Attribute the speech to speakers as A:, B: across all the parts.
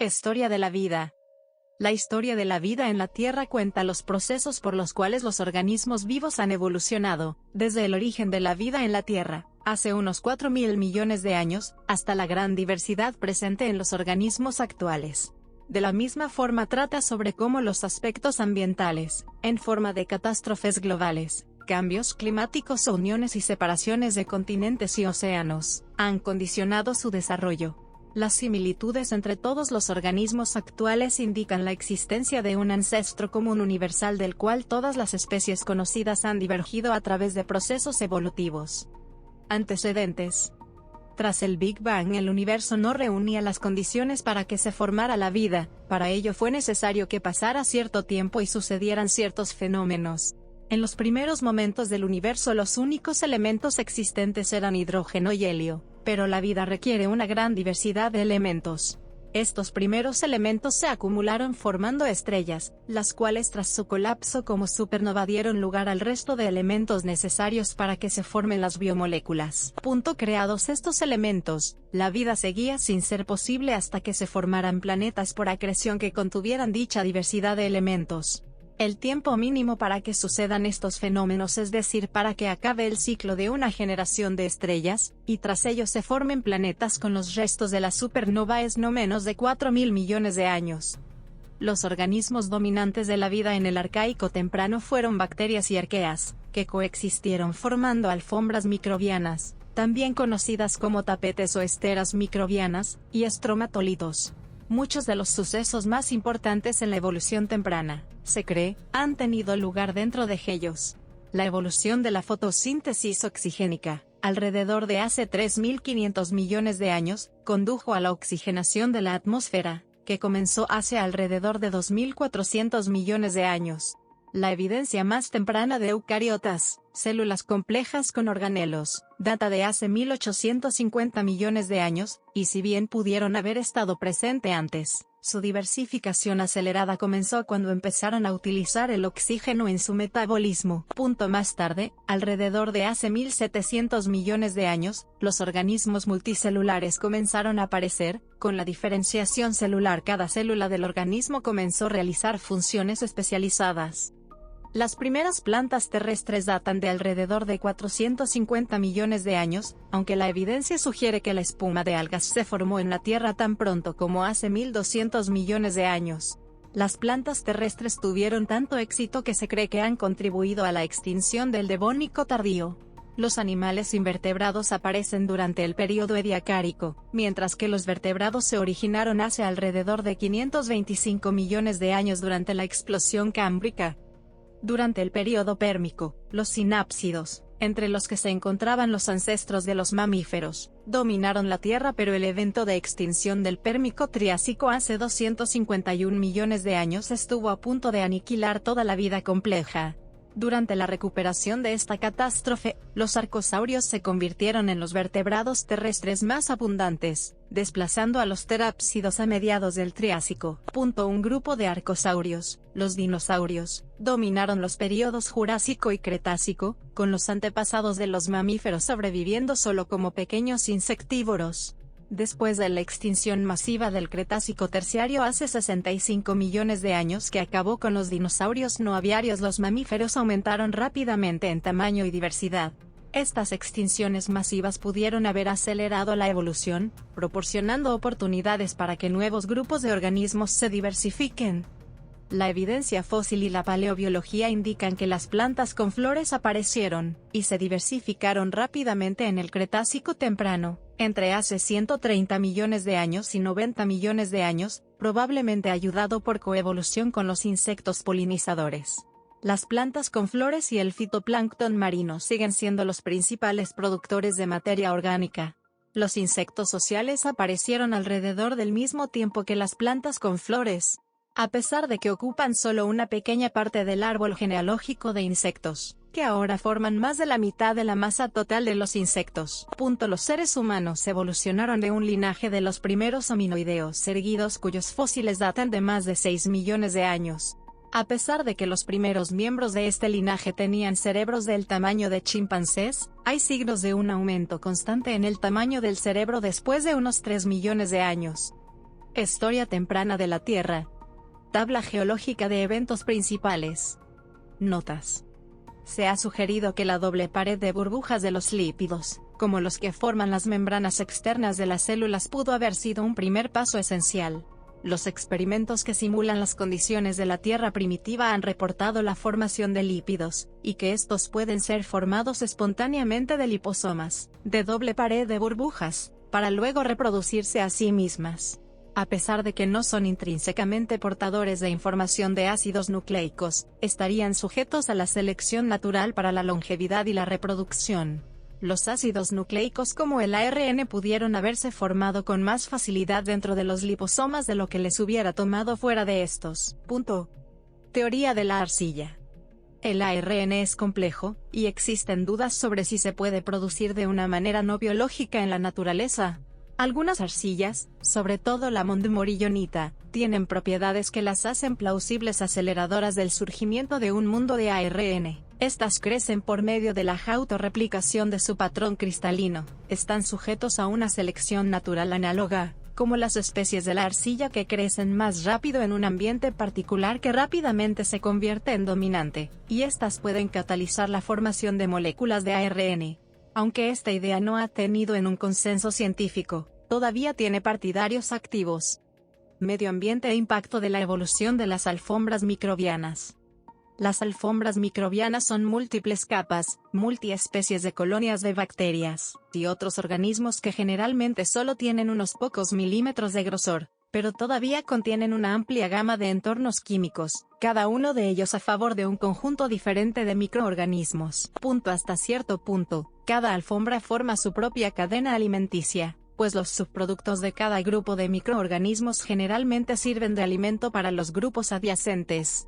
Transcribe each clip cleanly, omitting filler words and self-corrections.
A: Historia de la vida. La historia de la vida en la Tierra cuenta los procesos por los cuales los organismos vivos han evolucionado, desde el origen de la vida en la Tierra, hace unos 4.000 millones de años, hasta la gran diversidad presente en los organismos actuales. De la misma forma trata sobre cómo los aspectos ambientales, en forma de catástrofes globales, cambios climáticos o uniones y separaciones de continentes y océanos, han condicionado su desarrollo. Las similitudes entre todos los organismos actuales indican la existencia de un ancestro común universal del cual todas las especies conocidas han divergido a través de procesos evolutivos. Antecedentes. Tras el Big Bang, el universo no reunía las condiciones para que se formara la vida. Para ello fue necesario que pasara cierto tiempo y sucedieran ciertos fenómenos. En los primeros momentos del universo los únicos elementos existentes eran hidrógeno y helio, pero la vida requiere una gran diversidad de elementos. Estos primeros elementos se acumularon formando estrellas, las cuales tras su colapso como supernova dieron lugar al resto de elementos necesarios para que se formen las biomoléculas. Creados estos elementos, la vida seguía sin ser posible hasta que se formaran planetas por acreción que contuvieran dicha diversidad de elementos. El tiempo mínimo para que sucedan estos fenómenos, es decir, para que acabe el ciclo de una generación de estrellas, y tras ello se formen planetas con los restos de la supernova, es no menos de 4.000 millones de años. Los organismos dominantes de la vida en el Arcaico temprano fueron bacterias y arqueas, que coexistieron formando alfombras microbianas, también conocidas como tapetes o esteras microbianas, y estromatolitos. Muchos de los sucesos más importantes en la evolución temprana, se cree, han tenido lugar dentro de ellos. La evolución de la fotosíntesis oxigénica, alrededor de hace 3.500 millones de años, condujo a la oxigenación de la atmósfera, que comenzó hace alrededor de 2.400 millones de años. La evidencia más temprana de eucariotas, células complejas con organelos, data de hace 1.850 millones de años, y si bien pudieron haber estado presente antes, su diversificación acelerada comenzó cuando empezaron a utilizar el oxígeno en su metabolismo. Más tarde, alrededor de hace 1.700 millones de años, los organismos multicelulares comenzaron a aparecer. Con la diferenciación celular, cada célula del organismo comenzó a realizar funciones especializadas. Las primeras plantas terrestres datan de alrededor de 450 millones de años, aunque la evidencia sugiere que la espuma de algas se formó en la Tierra tan pronto como hace 1.200 millones de años. Las plantas terrestres tuvieron tanto éxito que se cree que han contribuido a la extinción del Devónico tardío. Los animales invertebrados aparecen durante el período Ediacárico, mientras que los vertebrados se originaron hace alrededor de 525 millones de años durante la explosión cámbrica. Durante el período pérmico, los sinápsidos, entre los que se encontraban los ancestros de los mamíferos, dominaron la Tierra, pero el evento de extinción del Pérmico Triásico hace 251 millones de años estuvo a punto de aniquilar toda la vida compleja. Durante la recuperación de esta catástrofe, los arcosaurios se convirtieron en los vertebrados terrestres más abundantes, desplazando a los terápsidos a mediados del Triásico. Un grupo de arcosaurios, los dinosaurios, dominaron los períodos Jurásico y Cretácico, con los antepasados de los mamíferos sobreviviendo solo como pequeños insectívoros. Después de la extinción masiva del Cretácico terciario hace 65 millones de años que acabó con los dinosaurios no aviarios, los mamíferos aumentaron rápidamente en tamaño y diversidad. Estas extinciones masivas pudieron haber acelerado la evolución, proporcionando oportunidades para que nuevos grupos de organismos se diversifiquen. La evidencia fósil y la paleobiología indican que las plantas con flores aparecieron, y se diversificaron rápidamente en el Cretácico temprano, entre hace 130 millones de años y 90 millones de años, probablemente ayudado por coevolución con los insectos polinizadores. Las plantas con flores y el fitoplancton marino siguen siendo los principales productores de materia orgánica. Los insectos sociales aparecieron alrededor del mismo tiempo que las plantas con flores. A pesar de que ocupan solo una pequeña parte del árbol genealógico de insectos, que ahora forman más de la mitad de la masa total de los insectos. Los seres humanos evolucionaron de un linaje de los primeros hominoideos erguidos cuyos fósiles datan de más de 6 millones de años. A pesar de que los primeros miembros de este linaje tenían cerebros del tamaño de chimpancés, hay signos de un aumento constante en el tamaño del cerebro después de unos 3 millones de años. Historia temprana de la Tierra. Tabla geológica de eventos principales. Notas. Se ha sugerido que la doble pared de burbujas de los lípidos, como los que forman las membranas externas de las células, pudo haber sido un primer paso esencial. Los experimentos que simulan las condiciones de la Tierra primitiva han reportado la formación de lípidos, y que estos pueden ser formados espontáneamente de liposomas, de doble pared de burbujas, para luego reproducirse a sí mismas. A pesar de que no son intrínsecamente portadores de información de ácidos nucleicos, estarían sujetos a la selección natural para la longevidad y la reproducción. Los ácidos nucleicos como el ARN pudieron haberse formado con más facilidad dentro de los liposomas de lo que les hubiera tomado fuera de estos. Teoría de la arcilla. El ARN es complejo, y existen dudas sobre si se puede producir de una manera no biológica en la naturaleza. Algunas arcillas, sobre todo la montmorillonita, tienen propiedades que las hacen plausibles aceleradoras del surgimiento de un mundo de ARN. Estas crecen por medio de la autorreplicación de su patrón cristalino, están sujetos a una selección natural análoga, como las especies de la arcilla que crecen más rápido en un ambiente particular que rápidamente se convierte en dominante, y estas pueden catalizar la formación de moléculas de ARN. Aunque esta idea no ha tenido en un consenso científico, todavía tiene partidarios activos. Medio ambiente e impacto de la evolución de las alfombras microbianas. Las alfombras microbianas son múltiples capas, multiespecies de colonias de bacterias y otros organismos que generalmente solo tienen unos pocos milímetros de grosor, pero todavía contienen una amplia gama de entornos químicos, cada uno de ellos a favor de un conjunto diferente de microorganismos. Hasta cierto punto, cada alfombra forma su propia cadena alimenticia, pues los subproductos de cada grupo de microorganismos generalmente sirven de alimento para los grupos adyacentes.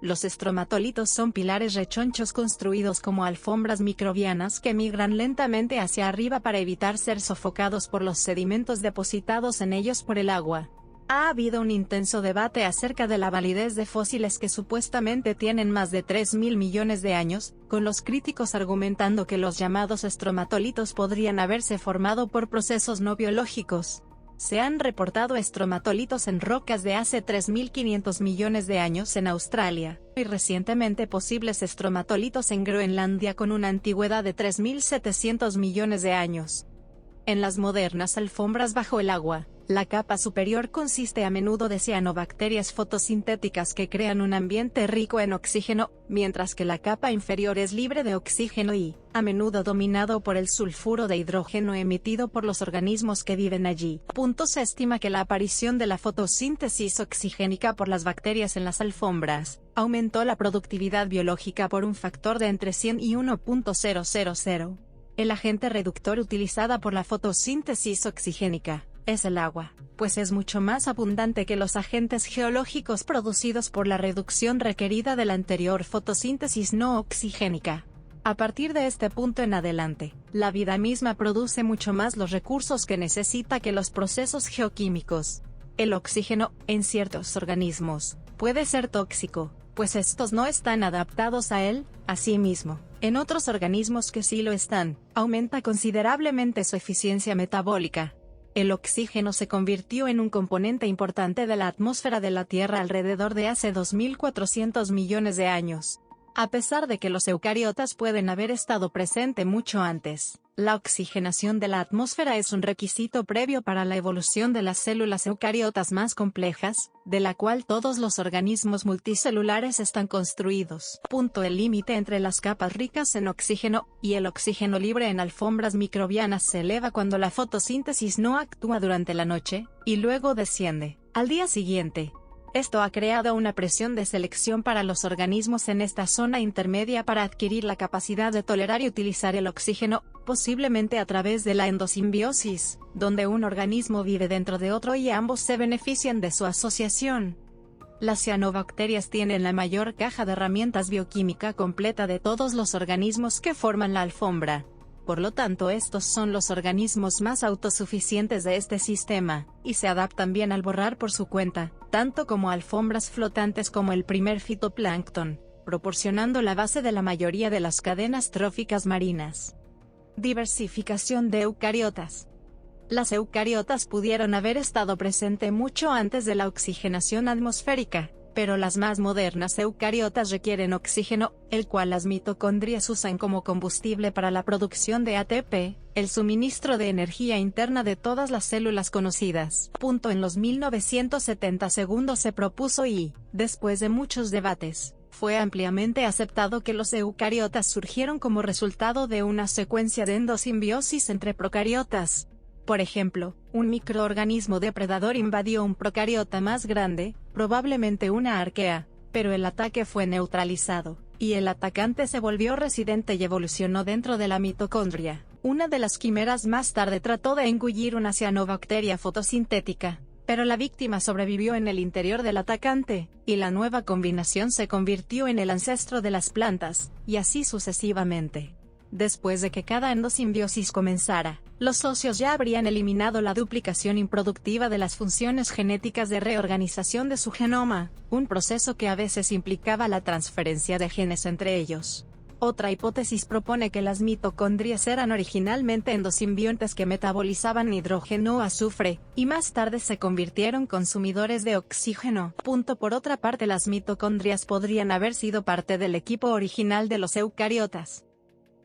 A: Los estromatolitos son pilares rechonchos construidos como alfombras microbianas que migran lentamente hacia arriba para evitar ser sofocados por los sedimentos depositados en ellos por el agua. Ha habido un intenso debate acerca de la validez de fósiles que supuestamente tienen más de 3.000 millones de años, con los críticos argumentando que los llamados estromatolitos podrían haberse formado por procesos no biológicos. Se han reportado estromatolitos en rocas de hace 3.500 millones de años en Australia, y recientemente posibles estromatolitos en Groenlandia con una antigüedad de 3.700 millones de años. En las modernas alfombras bajo el agua, la capa superior consiste a menudo de cianobacterias fotosintéticas que crean un ambiente rico en oxígeno, mientras que la capa inferior es libre de oxígeno y, a menudo dominado por el sulfuro de hidrógeno emitido por los organismos que viven allí. Se estima que la aparición de la fotosíntesis oxigénica por las bacterias en las alfombras aumentó la productividad biológica por un factor de entre 100 y 1.000. El agente reductor utilizada por la fotosíntesis oxigénica es el agua, pues es mucho más abundante que los agentes geológicos producidos por la reducción requerida de la anterior fotosíntesis no oxigénica. A partir de este punto en adelante, la vida misma produce mucho más los recursos que necesita que los procesos geoquímicos. El oxígeno, en ciertos organismos, puede ser tóxico, pues estos no están adaptados a él. Asimismo, en otros organismos que sí lo están, aumenta considerablemente su eficiencia metabólica. El oxígeno se convirtió en un componente importante de la atmósfera de la Tierra alrededor de hace 2.400 millones de años. A pesar de que los eucariotas pueden haber estado presente mucho antes, la oxigenación de la atmósfera es un requisito previo para la evolución de las células eucariotas más complejas, de la cual todos los organismos multicelulares están construidos. El límite entre las capas ricas en oxígeno y el oxígeno libre en alfombras microbianas se eleva cuando la fotosíntesis no actúa durante la noche, y luego desciende al día siguiente. Esto ha creado una presión de selección para los organismos en esta zona intermedia para adquirir la capacidad de tolerar y utilizar el oxígeno, posiblemente a través de la endosimbiosis, donde un organismo vive dentro de otro y ambos se benefician de su asociación. Las cianobacterias tienen la mayor caja de herramientas bioquímica completa de todos los organismos que forman la alfombra. Por lo tanto, estos son los organismos más autosuficientes de este sistema, y se adaptan bien al borrar por su cuenta, tanto como alfombras flotantes como el primer fitoplancton, proporcionando la base de la mayoría de las cadenas tróficas marinas. Diversificación de eucariotas. Las eucariotas pudieron haber estado presente mucho antes de la oxigenación atmosférica, pero las más modernas eucariotas requieren oxígeno, el cual las mitocondrias usan como combustible para la producción de ATP, el suministro de energía interna de todas las células conocidas. En los 1970 se propuso y, después de muchos debates, fue ampliamente aceptado que los eucariotas surgieron como resultado de una secuencia de endosimbiosis entre procariotas. Por ejemplo, un microorganismo depredador invadió un procariota más grande, probablemente una arquea, pero el ataque fue neutralizado, y el atacante se volvió residente y evolucionó dentro de la mitocondria. Una de las quimeras más tarde trató de engullir una cianobacteria fotosintética, pero la víctima sobrevivió en el interior del atacante, y la nueva combinación se convirtió en el ancestro de las plantas, y así sucesivamente. Después de que cada endosimbiosis comenzara, los socios ya habrían eliminado la duplicación improductiva de las funciones genéticas de reorganización de su genoma, un proceso que a veces implicaba la transferencia de genes entre ellos. Otra hipótesis propone que las mitocondrias eran originalmente endosimbiontes que metabolizaban hidrógeno o azufre, y más tarde se convirtieron consumidores de oxígeno. Por otra parte, las mitocondrias podrían haber sido parte del equipo original de los eucariotas.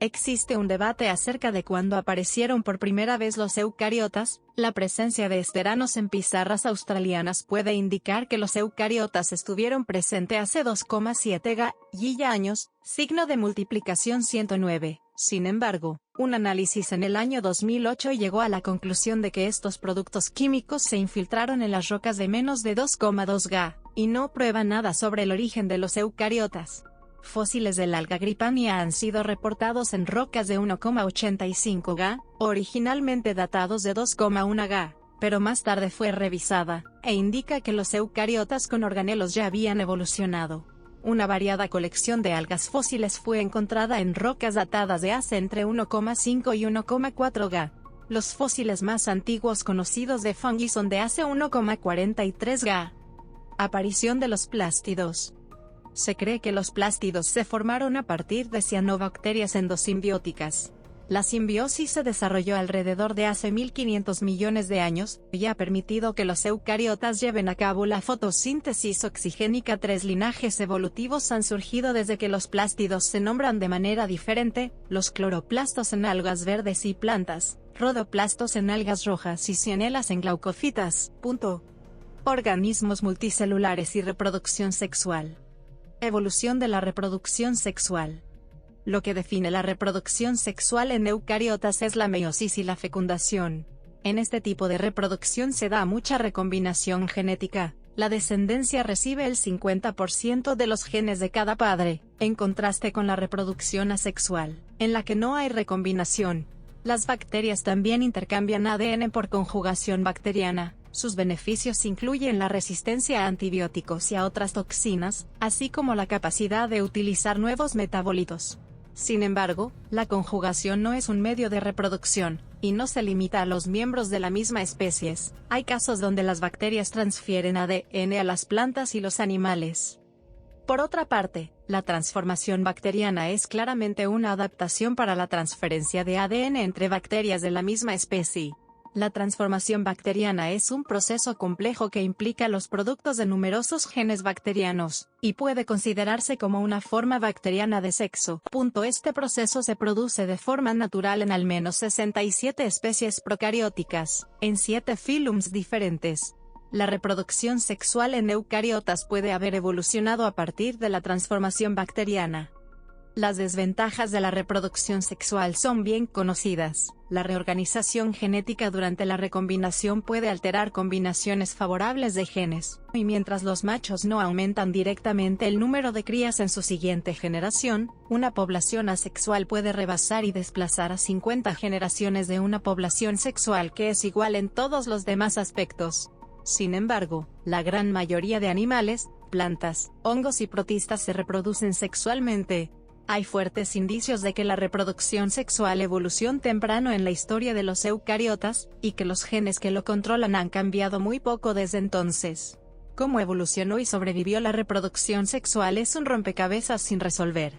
A: Existe un debate acerca de cuándo aparecieron por primera vez los eucariotas. La presencia de esteranos en pizarras australianas puede indicar que los eucariotas estuvieron presentes hace 2,7 GA años, signo de multiplicación 109. Sin embargo, un análisis en el año 2008 llegó a la conclusión de que estos productos químicos se infiltraron en las rocas de menos de 2,2 GA, y no prueba nada sobre el origen de los eucariotas. Fósiles del alga Gripania han sido reportados en rocas de 1,85 GA, originalmente datados de 2,1 GA, pero más tarde fue revisada, e indica que los eucariotas con organelos ya habían evolucionado. Una variada colección de algas fósiles fue encontrada en rocas datadas de hace entre 1,5 y 1,4 GA. Los fósiles más antiguos conocidos de fungi son de hace 1,43 GA. Aparición de los plástidos. Se cree que los plástidos se formaron a partir de cianobacterias endosimbióticas. La simbiosis se desarrolló alrededor de hace 1500 millones de años, y ha permitido que los eucariotas lleven a cabo la fotosíntesis oxigénica. 3 linajes evolutivos han surgido desde que los plástidos se nombran de manera diferente: los cloroplastos en algas verdes y plantas, rodoplastos en algas rojas y cianelas en glaucofitas. Organismos multicelulares y reproducción sexual. Evolución de la reproducción sexual. Lo que define la reproducción sexual en eucariotas es la meiosis y la fecundación. En este tipo de reproducción se da mucha recombinación genética. La descendencia recibe el 50% de los genes de cada padre, en contraste con la reproducción asexual, en la que no hay recombinación. Las bacterias también intercambian ADN por conjugación bacteriana. Sus beneficios incluyen la resistencia a antibióticos y a otras toxinas, así como la capacidad de utilizar nuevos metabolitos. Sin embargo, la conjugación no es un medio de reproducción, y no se limita a los miembros de la misma especie. Hay casos donde las bacterias transfieren ADN a las plantas y los animales. Por otra parte, la transformación bacteriana es claramente una adaptación para la transferencia de ADN entre bacterias de la misma especie. La transformación bacteriana es un proceso complejo que implica los productos de numerosos genes bacterianos, y puede considerarse como una forma bacteriana de sexo. Este proceso se produce de forma natural en al menos 67 especies procarióticas, en 7 phylums diferentes. La reproducción sexual en eucariotas puede haber evolucionado a partir de la transformación bacteriana. Las desventajas de la reproducción sexual son bien conocidas. La reorganización genética durante la recombinación puede alterar combinaciones favorables de genes, y mientras los machos no aumentan directamente el número de crías en su siguiente generación, una población asexual puede rebasar y desplazar a 50 generaciones de una población sexual que es igual en todos los demás aspectos. Sin embargo, la gran mayoría de animales, plantas, hongos y protistas se reproducen sexualmente. Hay fuertes indicios de que la reproducción sexual evolucionó temprano en la historia de los eucariotas, y que los genes que lo controlan han cambiado muy poco desde entonces. Cómo evolucionó y sobrevivió la reproducción sexual es un rompecabezas sin resolver.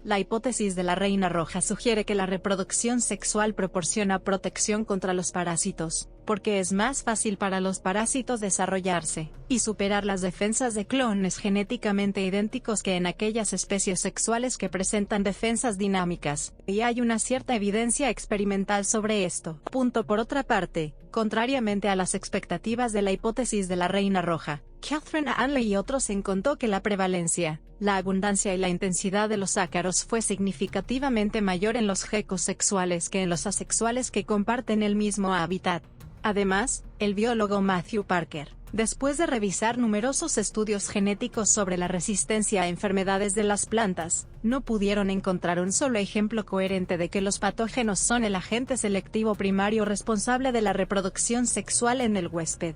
A: La hipótesis de la reina roja sugiere que la reproducción sexual proporciona protección contra los parásitos, porque es más fácil para los parásitos desarrollarse y superar las defensas de clones genéticamente idénticos que en aquellas especies sexuales que presentan defensas dinámicas, y hay una cierta evidencia experimental sobre esto. Por otra parte, contrariamente a las expectativas de la hipótesis de la reina roja, Catherine Hanley y otros encontró que la prevalencia, la abundancia y la intensidad de los ácaros fue significativamente mayor en los gecos sexuales que en los asexuales que comparten el mismo hábitat. Además, el biólogo Matthew Parker, después de revisar numerosos estudios genéticos sobre la resistencia a enfermedades de las plantas, no pudieron encontrar un solo ejemplo coherente de que los patógenos son el agente selectivo primario responsable de la reproducción sexual en el huésped.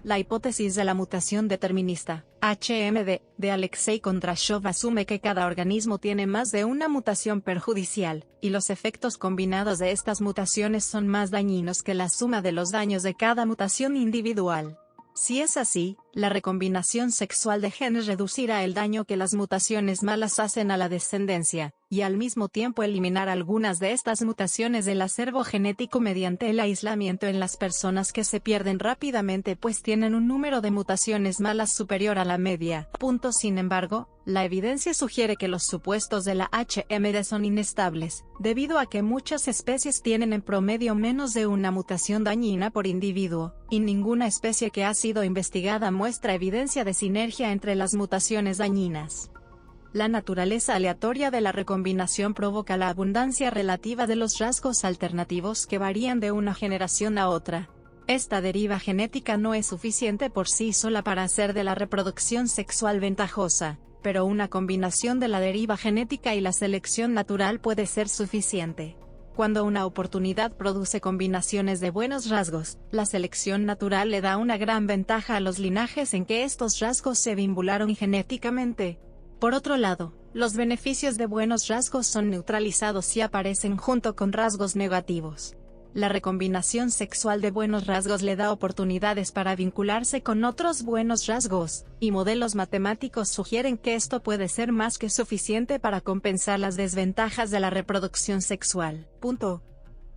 A: La hipótesis de la mutación determinista, HMD, de Alexei Kondrashov asume que cada organismo tiene más de una mutación perjudicial, y los efectos combinados de estas mutaciones son más dañinos que la suma de los daños de cada mutación individual. Si es así, la recombinación sexual de genes reducirá el daño que las mutaciones malas hacen a la descendencia, y al mismo tiempo eliminar algunas de estas mutaciones del acervo genético mediante el aislamiento en las personas que se pierden rápidamente pues tienen un número de mutaciones malas superior a la media. Sin embargo, la evidencia sugiere que los supuestos de la HMD son inestables, debido a que muchas especies tienen en promedio menos de una mutación dañina por individuo, y ninguna especie que ha sido investigada muestra evidencia de sinergia entre las mutaciones dañinas. La naturaleza aleatoria de la recombinación provoca la abundancia relativa de los rasgos alternativos que varían de una generación a otra. Esta deriva genética no es suficiente por sí sola para hacer de la reproducción sexual ventajosa, pero una combinación de la deriva genética y la selección natural puede ser suficiente. Cuando una oportunidad produce combinaciones de buenos rasgos, la selección natural le da una gran ventaja a los linajes en que estos rasgos se vincularon genéticamente. Por otro lado, los beneficios de buenos rasgos son neutralizados si aparecen junto con rasgos negativos. La recombinación sexual de buenos rasgos le da oportunidades para vincularse con otros buenos rasgos, y modelos matemáticos sugieren que esto puede ser más que suficiente para compensar las desventajas de la reproducción sexual.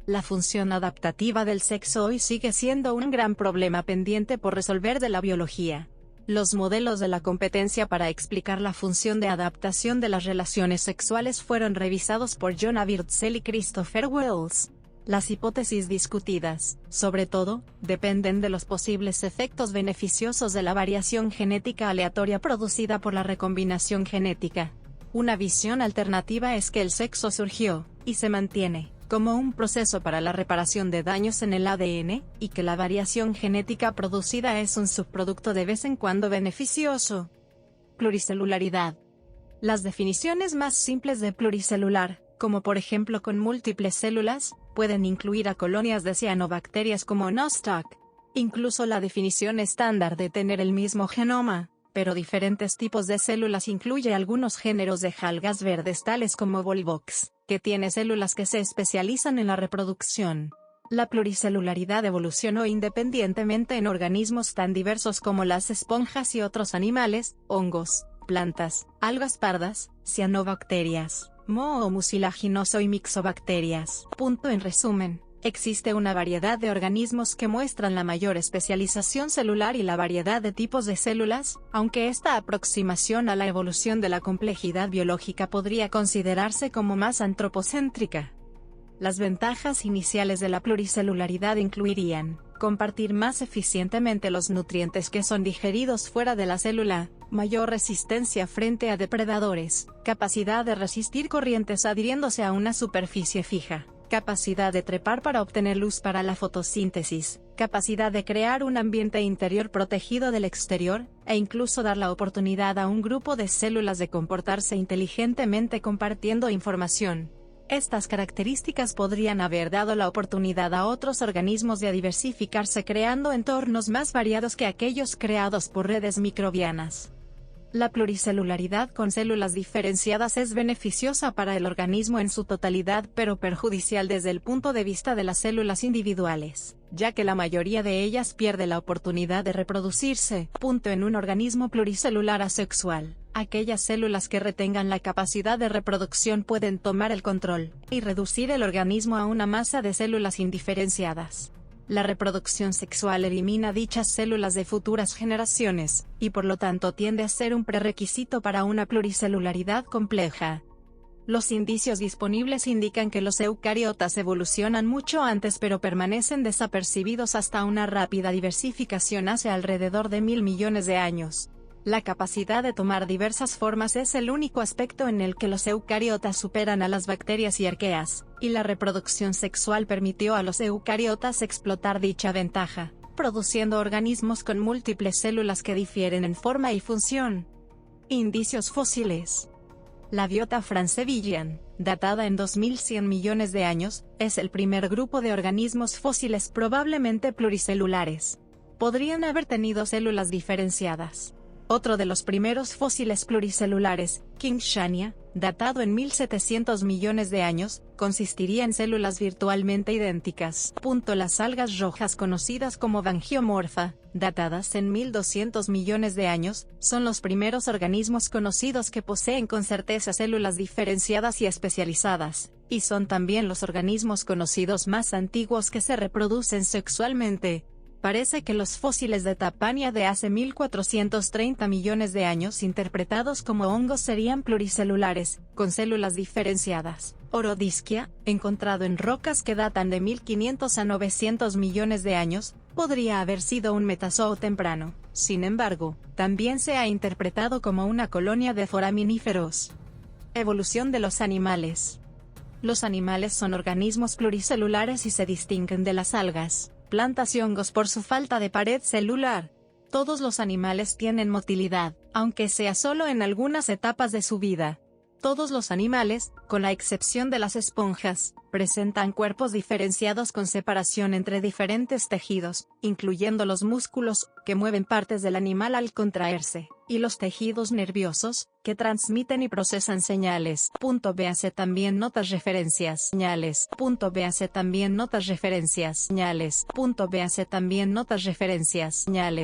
A: La función adaptativa del sexo hoy sigue siendo un gran problema pendiente por resolver de la biología. Los modelos de la competencia para explicar la función de adaptación de las relaciones sexuales fueron revisados por John A. Birdsell y Christopher Wells. Las hipótesis discutidas, sobre todo, dependen de los posibles efectos beneficiosos de la variación genética aleatoria producida por la recombinación genética. Una visión alternativa es que el sexo surgió, y se mantiene, como un proceso para la reparación de daños en el ADN, y que la variación genética producida es un subproducto de vez en cuando beneficioso. Pluricelularidad. Las definiciones más simples de pluricelular, como por ejemplo con múltiples células, pueden incluir a colonias de cianobacterias como Nostoc. Incluso la definición estándar de tener el mismo genoma, pero diferentes tipos de células incluye algunos géneros de algas verdes tales como Volvox, que tiene células que se especializan en la reproducción. La pluricelularidad evolucionó independientemente en organismos tan diversos como las esponjas y otros animales, hongos, plantas, algas pardas, cianobacterias, moho mucilaginoso y mixobacterias. En resumen, existe una variedad de organismos que muestran la mayor especialización celular y la variedad de tipos de células, aunque esta aproximación a la evolución de la complejidad biológica podría considerarse como más antropocéntrica. Las ventajas iniciales de la pluricelularidad incluirían compartir más eficientemente los nutrientes que son digeridos fuera de la célula, mayor resistencia frente a depredadores, capacidad de resistir corrientes adhiriéndose a una superficie fija, capacidad de trepar para obtener luz para la fotosíntesis, capacidad de crear un ambiente interior protegido del exterior, e incluso dar la oportunidad a un grupo de células de comportarse inteligentemente compartiendo información. Estas características podrían haber dado la oportunidad a otros organismos de diversificarse creando entornos más variados que aquellos creados por redes microbianas. La pluricelularidad con células diferenciadas es beneficiosa para el organismo en su totalidad, pero perjudicial desde el punto de vista de las células individuales, ya que la mayoría de ellas pierde la oportunidad de reproducirse. En un organismo pluricelular asexual, aquellas células que retengan la capacidad de reproducción pueden tomar el control y reducir el organismo a una masa de células indiferenciadas. La reproducción sexual elimina dichas células de futuras generaciones, y por lo tanto tiende a ser un prerequisito para una pluricelularidad compleja. Los indicios disponibles indican que los eucariotas evolucionan mucho antes pero permanecen desapercibidos hasta una rápida diversificación hace alrededor de 1.000 millones de años. La capacidad de tomar diversas formas es el único aspecto en el que los eucariotas superan a las bacterias y arqueas, y la reproducción sexual permitió a los eucariotas explotar dicha ventaja, produciendo organismos con múltiples células que difieren en forma y función. Indicios fósiles. La biota francevillian, datada en 2100 millones de años, es el primer grupo de organismos fósiles probablemente pluricelulares. Podrían haber tenido células diferenciadas. Otro de los primeros fósiles pluricelulares, Kingshania, datado en 1700 millones de años, consistiría en células virtualmente idénticas. Las algas rojas conocidas como Bangiomorpha, datadas en 1200 millones de años, son los primeros organismos conocidos que poseen con certeza células diferenciadas y especializadas, y son también los organismos conocidos más antiguos que se reproducen sexualmente. Parece que los fósiles de Tapania de hace 1430 millones de años interpretados como hongos serían pluricelulares, con células diferenciadas. Orodischia, encontrado en rocas que datan de 1500 a 900 millones de años, podría haber sido un metazoo temprano. Sin embargo, también se ha interpretado como una colonia de foraminíferos. Evolución de los animales. Los animales son organismos pluricelulares y se distinguen de las algas, plantas y hongos por su falta de pared celular. Todos los animales tienen motilidad, aunque sea solo en algunas etapas de su vida. Todos los animales, con la excepción de las esponjas, presentan cuerpos diferenciados con separación entre diferentes tejidos, incluyendo los músculos, que mueven partes del animal al contraerse, y los tejidos nerviosos, que transmiten y procesan señales. Véase también notas referencias. Señales. Véase también notas referencias. Señales. Véase también notas referencias. Señales.